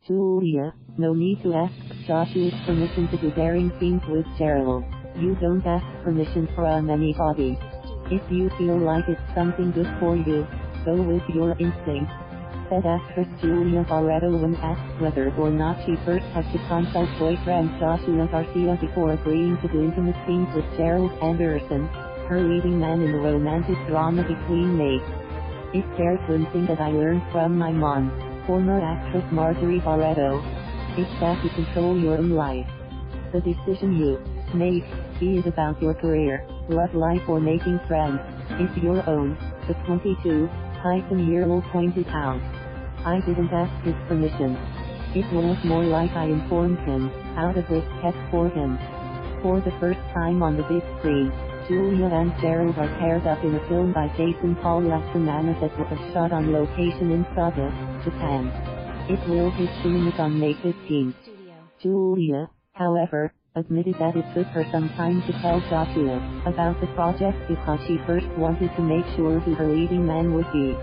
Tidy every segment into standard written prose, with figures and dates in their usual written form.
Julia, no need to ask Joshua's permission to do daring scenes with Gerald. You don't ask permission from anybody. If you feel like it's something good for you, go with your instinct, said actress Julia Barretto when asked whether or not she first had to consult boyfriend Joshua Garcia before agreeing to do intimate scenes with Gerald Anderson, her leading man in the romantic drama between mates. It's there's one thing that I learned from my mom, former actress Marjorie Barretto. It's that you control your own life. The decision you make, be it about your career, love life or making friends, is your own, the 22-year-old pointed out. I didn't ask his permission. It was more like I informed him, out of respect for him. For the first time on the big screen, Julia and Gerald are paired up in a film by Jason Paul Laxamana that was shot on location in Saga, Japan. It will hit cinemas on May 15. Julia, however, admitted that it took her some time to tell Joshua about the project because she first wanted to make sure who her leading man would be.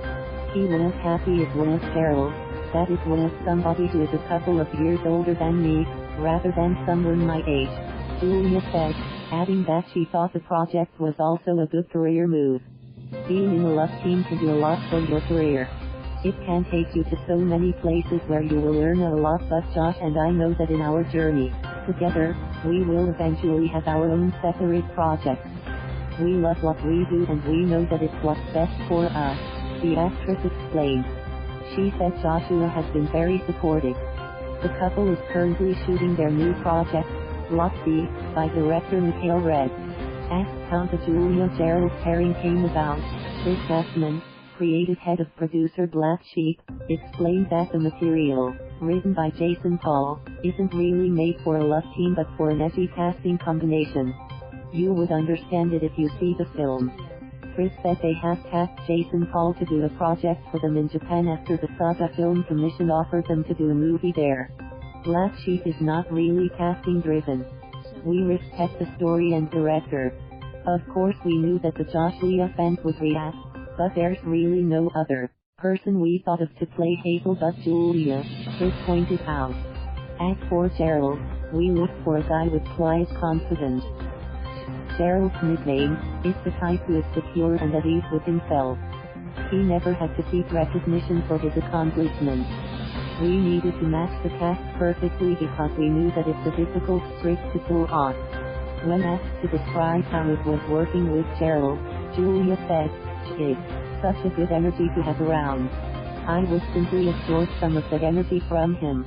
He was happy it was Gerald, that it was somebody who is a couple of years older than me, rather than someone my age, Julia said, adding that she thought the project was also a good career move. Being in a love team can do a lot for your career. It can take you to so many places where you will learn a lot, but Josh and I know that in our journey together, we will eventually have our own separate projects. We love what we do and we know that it's what's best for us, the actress explained. She said Joshua has been very supportive. The couple is currently shooting their new project, Lot B, by director Mikhail Red. Asked how the Julia-Gerald pairing came about, Kriz Gazmen, creative head of producer Black Sheep, explained that the material, written by Jason Paul, isn't really made for a love team but for an edgy casting combination. You would understand it if you see the film. Kriz said they have tasked Jason Paul to do a project for them in Japan after the Saga Film Commission offered them to do a movie there. Black Sheep is not really casting driven. We respect the story and director. Of course we knew that the JoshLia fans would react, but there's really no other person we thought of to play Hazel but Julia, Kriz pointed out. As for Gerald, we looked for a guy with quiet confidence. Gerald's nickname is the type who is secure and at ease with himself. He never had to seek recognition for his accomplishments. We needed to match the cast perfectly because we knew that it's a difficult script to pull off. When asked to describe how it was working with Gerald, Julia said, "It's such a good energy to have around. I would simply absorb some of that energy from him.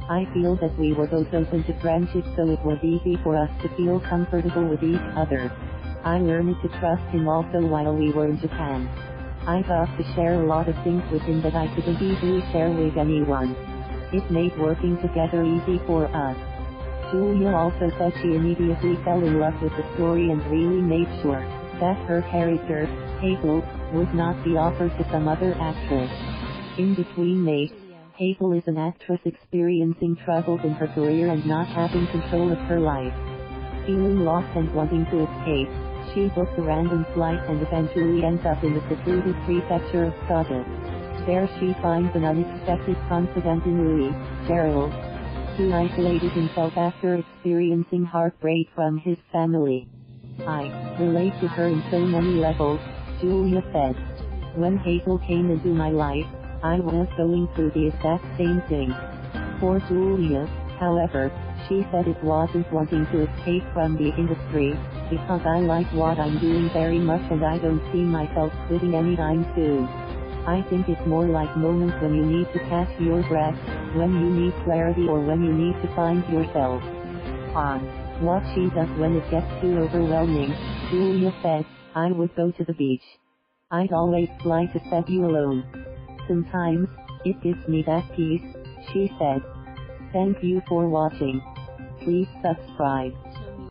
I feel that we were both open to friendship, so it was easy for us to feel comfortable with each other. I learned to trust him also while we were in Japan. I got to share a lot of things with him that I couldn't easily share with anyone. It made working together easy for us." Julia also said she immediately fell in love with the story and really made sure that her character, Hazel, would not be offered to some other actress. In between mates, Hazel is an actress experiencing troubles in her career and not having control of her life. Feeling lost and wanting to escape, she books a random flight and eventually ends up in the secluded prefecture of Saga. There she finds an unexpected confidant in Louie, Gerald, who isolated himself after experiencing heartbreak from his family. "I relate to her in so many levels," Julia said. "When Hazel came into my life, I was going through the exact same thing." For Julia, however, she said it wasn't wanting to escape from the industry, because I like what I'm doing very much and I don't see myself quitting anytime soon. I think it's more like moments when you need to catch your breath, when you need clarity or when you need to find yourself. On what she does when it gets too overwhelming, Julia said, "I would go to the beach. I'd always fly to Cebu alone. Sometimes, it gives me that peace," she said. Thank you for watching. Please subscribe.